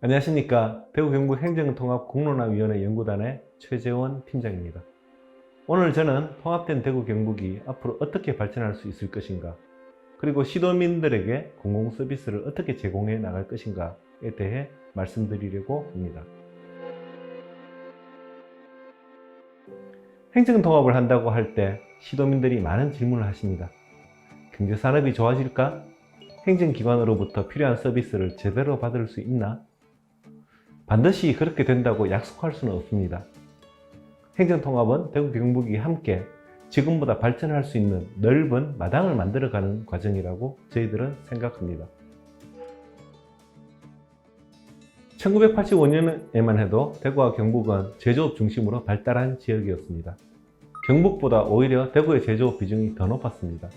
안녕하십니까. 대구 경북 행정통합공론화위원회 연구단의 최재원 팀장입니다. 오늘 저는 통합된 대구 경북이 앞으로 어떻게 발전할 수 있을 것인가, 그리고 시도민들에게 공공서비스를 어떻게 제공해 나갈 것인가에 대해 말씀드리려고 합니다. 행정통합을 한다고 할 때 시도민들이 많은 질문을 하십니다. 경제산업이 좋아질까? 행정기관으로부터 필요한 서비스를 제대로 받을 수 있나? 반드시 그렇게 된다고 약속할 수는 없습니다. 행정통합은 대구 경북이 함께 지금보다 발전할 수 있는 넓은 마당을 만들어가는 과정이라고 저희들은 생각합니다. 1985년에만 해도 대구와 경북은 제조업 중심으로 발달한 지역이었습니다. 경북보다 오히려 대구의 제조업 비중이 더 높았습니다.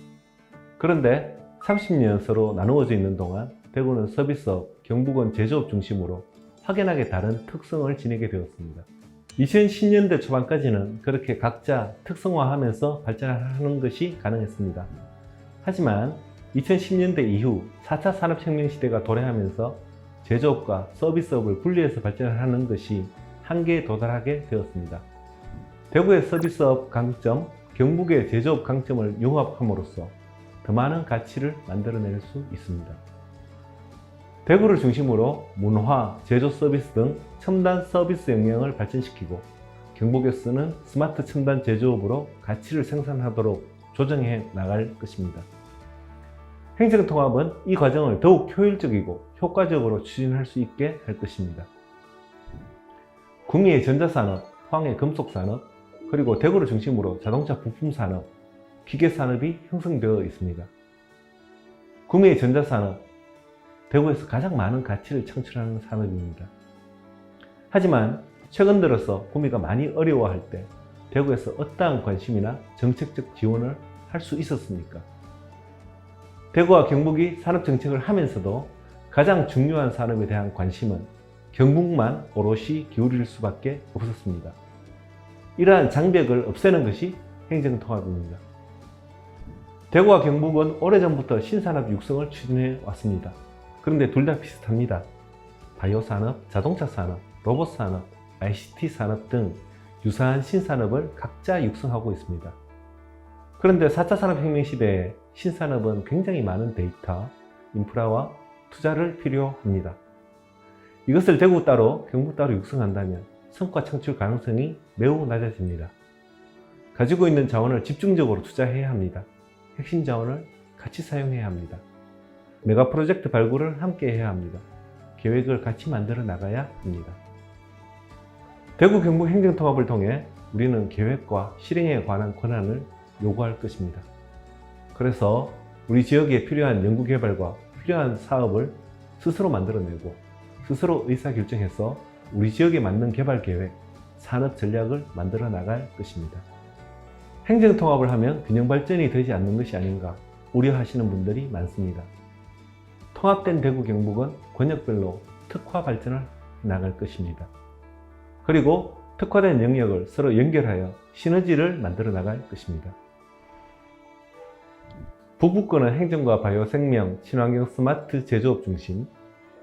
그런데 30년 서로 나누어져 있는 동안 대구는 서비스업, 경북은 제조업 중심으로 확연하게 다른 특성을 지니게 되었습니다. 2010년대 초반까지는 그렇게 각자 특성화하면서 발전하는 것이 가능했습니다. 하지만 2010년대 이후 4차 산업혁명 시대가 도래하면서 제조업과 서비스업을 분리해서 발전하는 것이 한계에 도달하게 되었습니다. 대구의 서비스업 강점, 경북의 제조업 강점을 융합함으로써 더 많은 가치를 만들어낼 수 있습니다. 대구를 중심으로 문화, 제조 서비스 등 첨단 서비스 역량을 발전시키고 경북에서는 스마트 첨단 제조업으로 가치를 생산하도록 조정해 나갈 것입니다. 행정통합은 이 과정을 더욱 효율적이고 효과적으로 추진할 수 있게 할 것입니다. 구미의 전자산업, 포항의 금속산업, 그리고 대구를 중심으로 자동차 부품산업, 기계산업이 형성되어 있습니다. 구미의 전자산업, 대구에서 가장 많은 가치를 창출하는 산업입니다. 하지만 최근 들어서 구미가 많이 어려워할 때 대구에서 어떠한 관심이나 정책적 지원을 할 수 있었습니까? 대구와 경북이 산업정책을 하면서도 가장 중요한 산업에 대한 관심은 경북만 오롯이 기울일 수밖에 없었습니다. 이러한 장벽을 없애는 것이 행정통합입니다. 대구와 경북은 오래전부터 신산업 육성을 추진해 왔습니다. 그런데 둘 다 비슷합니다. 바이오산업, 자동차산업, 로봇산업, ICT 산업 등 유사한 신산업을 각자 육성하고 있습니다. 그런데 4차 산업혁명 시대에 신산업은 굉장히 많은 데이터, 인프라와 투자를 필요합니다. 이것을 대구 따로, 경북 따로 육성한다면 성과 창출 가능성이 매우 낮아집니다. 가지고 있는 자원을 집중적으로 투자해야 합니다. 핵심 자원을 같이 사용해야 합니다. 메가 프로젝트 발굴을 함께 해야 합니다. 계획을 같이 만들어 나가야 합니다. 대구 경북 행정통합을 통해 우리는 계획과 실행에 관한 권한을 요구할 것입니다. 그래서 우리 지역에 필요한 연구개발과 필요한 사업을 스스로 만들어내고 스스로 의사결정해서 우리 지역에 맞는 개발계획, 산업 전략을 만들어 나갈 것입니다. 행정통합을 하면 균형발전이 되지 않는 것이 아닌가 우려하시는 분들이 많습니다. 통합된 대구 경북은 권역별로 특화 발전을 나갈 것입니다. 그리고 특화된 영역을 서로 연결하여 시너지를 만들어 나갈 것입니다. 북부권은 행정과 바이오 생명, 친환경 스마트 제조업 중심,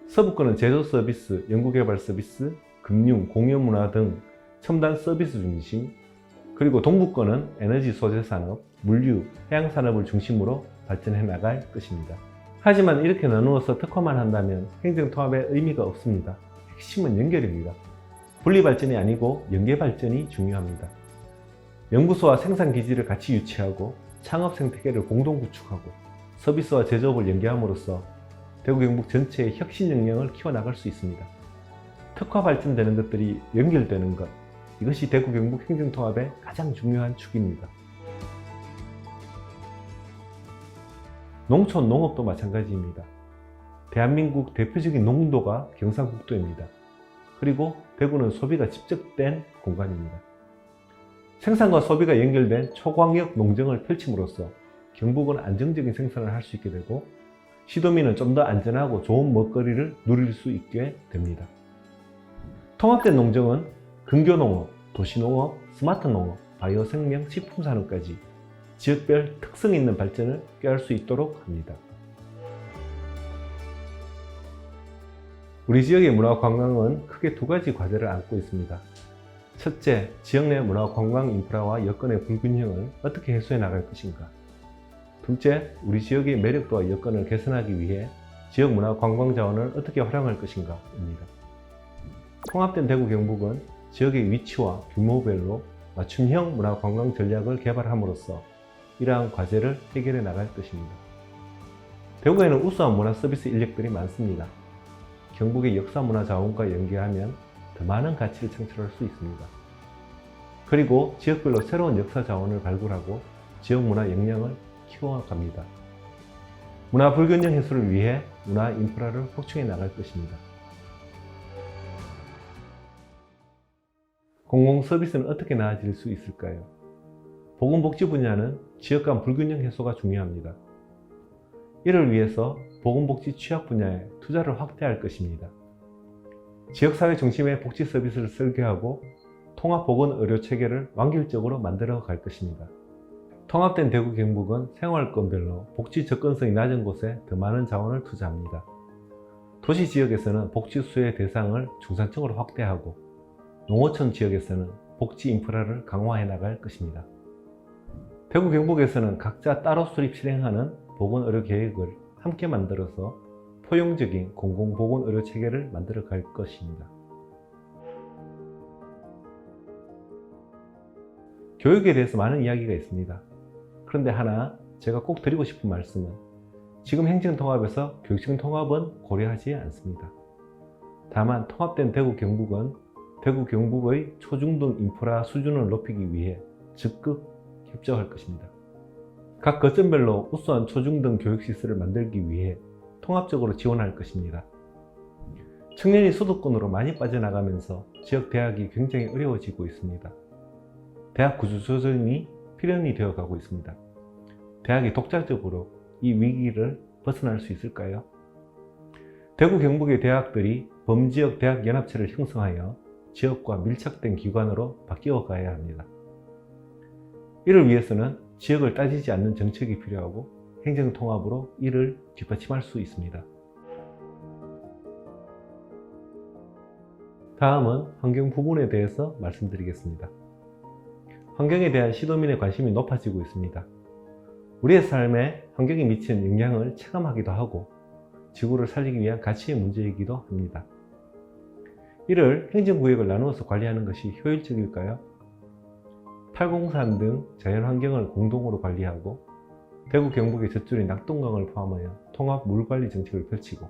서부권은 제조 서비스, 연구개발 서비스, 금융, 공유문화 등 첨단 서비스 중심, 그리고 동부권은 에너지 소재 산업, 물류, 해양산업을 중심으로 발전해 나갈 것입니다. 하지만 이렇게 나누어서 특화만 한다면 행정통합의 의미가 없습니다. 핵심은 연결입니다. 분리발전이 아니고 연계발전이 중요합니다. 연구소와 생산기지를 같이 유치하고 창업 생태계를 공동 구축하고 서비스와 제조업을 연계함으로써 대구 경북 전체의 혁신 역량을 키워나갈 수 있습니다. 특화 발전되는 것들이 연결되는 것, 이것이 대구 경북 행정통합의 가장 중요한 축입니다. 농촌 농업도 마찬가지입니다. 대한민국 대표적인 농도가 경상북도입니다. 그리고 대구는 소비가 집적된 공간입니다. 생산과 소비가 연결된 초광역 농정을 펼침으로써 경북은 안정적인 생산을 할 수 있게 되고 시도민은 좀 더 안전하고 좋은 먹거리를 누릴 수 있게 됩니다. 통합된 농정은 근교농업, 도시농업, 스마트농업, 바이오생명, 식품산업까지 지역별 특성 있는 발전을 꾀할 수 있도록 합니다. 우리 지역의 문화 관광은 크게 두 가지 과제를 안고 있습니다. 첫째, 지역 내 문화 관광 인프라와 여건의 불균형을 어떻게 해소해 나갈 것인가. 둘째, 우리 지역의 매력도와 여건을 개선하기 위해 지역 문화 관광 자원을 어떻게 활용할 것인가입니다. 통합된 대구 경북은 지역의 위치와 규모별로 맞춤형 문화 관광 전략을 개발함으로써 이러한 과제를 해결해 나갈 것입니다. 대구에는 우수한 문화 서비스 인력들이 많습니다. 경북의 역사 문화 자원과 연계하면 더 많은 가치를 창출할 수 있습니다. 그리고 지역별로 새로운 역사 자원을 발굴하고 지역 문화 역량을 키워갑니다. 문화 불균형 해소를 위해 문화 인프라를 확충해 나갈 것입니다. 공공 서비스는 어떻게 나아질 수 있을까요? 보건복지 분야는 지역 간 불균형 해소가 중요합니다. 이를 위해서 보건복지 취약 분야에 투자를 확대할 것입니다. 지역사회 중심의 복지 서비스를 설계하고 통합보건의료체계를 완결적으로 만들어 갈 것입니다. 통합된 대구 경북은 생활권별로 복지 접근성이 낮은 곳에 더 많은 자원을 투자합니다. 도시 지역에서는 복지 수혜 대상을 중산층으로 확대하고 농어촌 지역에서는 복지 인프라를 강화해 나갈 것입니다. 대구 경북에서는 각자 따로 수립 실행하는 보건의료 계획을 함께 만들어서 포용적인 공공보건의료 체계를 만들어 갈 것입니다. 교육에 대해서 많은 이야기가 있습니다. 그런데 하나 제가 꼭 드리고 싶은 말씀은 지금 행정통합에서 교육청 통합은 고려하지 않습니다. 다만 통합된 대구 경북은 대구 경북의 초중등 인프라 수준을 높이기 위해 적극 협조할 것입니다. 각 거점별로 우수한 초중등 교육시설을 만들기 위해 통합적으로 지원할 것입니다. 청년이 수도권으로 많이 빠져나가면서 지역 대학이 굉장히 어려워지고 있습니다. 대학 구조조정이 필연이 되어 가고 있습니다. 대학이 독자적으로 이 위기를 벗어날 수 있을까요? 대구 경북의 대학들이 범지역 대학연합체를 형성하여 지역과 밀착된 기관으로 바뀌어 가야 합니다. 이를 위해서는 지역을 따지지 않는 정책이 필요하고 행정통합으로 이를 뒷받침할 수 있습니다. 다음은 환경 부분에 대해서 말씀드리겠습니다. 환경에 대한 시도민의 관심이 높아지고 있습니다. 우리의 삶에 환경이 미치는 영향을 체감하기도 하고 지구를 살리기 위한 가치의 문제이기도 합니다. 이를 행정구역을 나누어서 관리하는 것이 효율적일까요? 803 등 자연환경을 공동으로 관리하고 대구 경북의 젖줄인 낙동강을 포함하여 통합 물관리 정책을 펼치고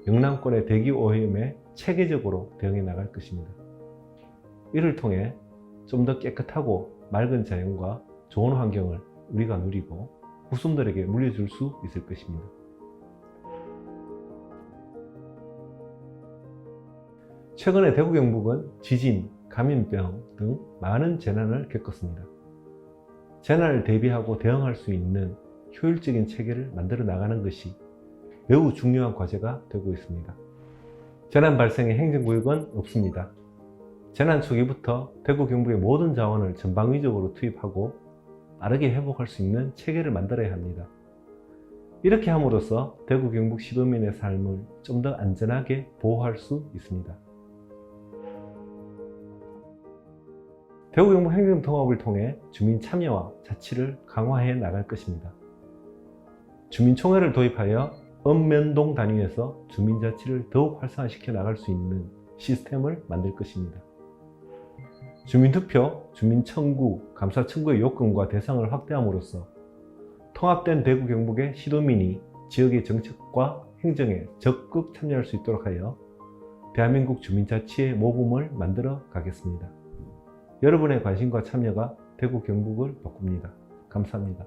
영남권의 대기오염에 체계적으로 대응해 나갈 것입니다. 이를 통해 좀 더 깨끗하고 맑은 자연과 좋은 환경을 우리가 누리고 후손들에게 물려줄 수 있을 것입니다. 최근에 대구 경북은 지진, 감염병 등 많은 재난을 겪었습니다. 재난을 대비하고 대응할 수 있는 효율적인 체계를 만들어 나가는 것이 매우 중요한 과제가 되고 있습니다. 재난 발생의 행정구역은 없습니다. 재난 초기부터 대구 경북의 모든 자원을 전방위적으로 투입하고 빠르게 회복할 수 있는 체계를 만들어야 합니다. 이렇게 함으로써 대구 경북 시도민의 삶을 좀 더 안전하게 보호할 수 있습니다. 대구 경북 행정통합을 통해 주민 참여와 자치를 강화해 나갈 것입니다. 주민총회를 도입하여 읍면동 단위에서 주민자치를 더욱 활성화시켜 나갈 수 있는 시스템을 만들 것입니다. 주민투표, 주민청구, 감사청구의 요건과 대상을 확대함으로써 통합된 대구 경북의 시도민이 지역의 정책과 행정에 적극 참여할 수 있도록 하여 대한민국 주민자치의 모범을 만들어 가겠습니다. 여러분의 관심과 참여가 대구 경북을 바꿉니다. 감사합니다.